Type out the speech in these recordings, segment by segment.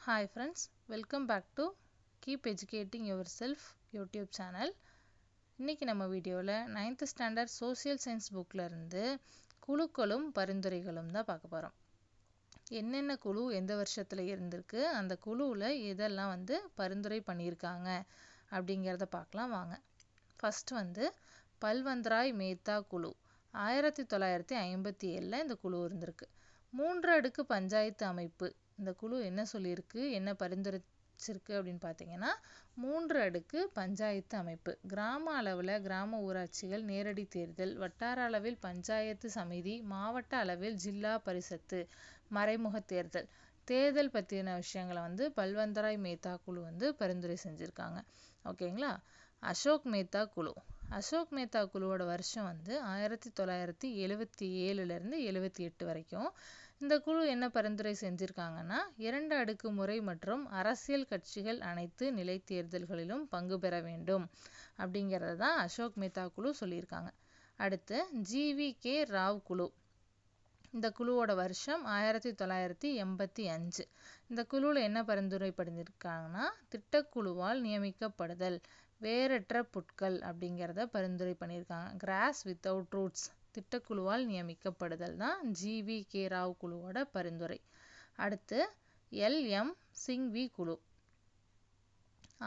Hi friends, welcome back to Keep Educating Yourself YouTube channel. இன்னைக்கு நம்ம வீடியோல 9th standard social science புக்ல இருந்து குழுக்களும் பரிந்துரைகளும் தான் பார்க்க போறோம். என்னென்ன குழு எந்த வருஷத்துல இருந்திருக்கு, அந்த குழுவுல எதெல்லாம் பரிந்துரை பண்ணியிருக்காங்க அப்படிங்கறத பார்க்கலாம் வாங்க. ஃபர்ஸ்ட் பல்வந்த்ராய் மேத்தா குழு 1957ல இந்த குழு இருந்திருக்கு. 3 அடுக்கு பஞ்சாயத்து அமைப்பு. இந்த குழு என்ன சொல்லியிருக்கு, என்ன பரிந்துரைச்சிருக்கு அப்படின்னு பார்த்தீங்கன்னா 3 அடுக்கு பஞ்சாயத்து அமைப்பு. கிராம அளவில் கிராம ஊராட்சிகள் நேரடி தேர்தல், வட்டார அளவில் பஞ்சாயத்து சமிதி, மாவட்ட அளவில் ஜில்லா பரிஷத்து, மறைமுக தேர்தல், தேர்தல் பற்றின விஷயங்களை பல்வந்த்ராய் மேத்தா குழு பரிந்துரை செஞ்சுருக்காங்க. ஓகேங்களா. அசோக் மேத்தா குழு. அசோக் மேத்தா குழுவோட வருஷம் 1977ல இருந்து 78 வரைக்கும். இந்த குழு என்ன பரிந்துரை செஞ்சிருக்காங்கன்னா 2 அடுக்கு முறை மற்றும் அரசியல் கட்சிகள் அனைத்து நிலை தேர்தல்களிலும் பங்கு பெற வேண்டும் அப்படிங்கறத தான் அசோக் மேத்தா குழு சொல்லியிருக்காங்க. அடுத்து GVK ராவ் குழு. இந்த குழுவோட வருஷம் 1985. இந்த குழுவில் என்ன பரிந்துரை பண்ணியிருக்காங்கன்னா திட்டக்குழுவால் நியமிக்கப்படுதல், வேரற்ற புட்கள் அப்படிங்கிறத பரிந்துரை பண்ணியிருக்காங்க. கிராஸ் வித்தவுட் ரூட்ஸ் திட்டக்குழுவால் நியமிக்கப்படுதல் தான் GVK ராவ் குழுவோட பரிந்துரை. அடுத்து LM சிங்வி குழு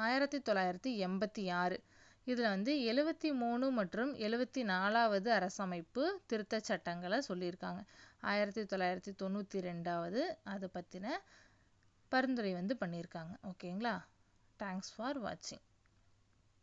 1986. இதுல 73 மற்றும் 74வது அரசமைப்பு திருத்த சட்டங்களை சொல்லியிருக்காங்க. 1992வது அதை பத்தின பரிந்துரை பண்ணியிருக்காங்க. ஓகேங்களா. தேங்க்ஸ் ஃபார் வாட்சிங்.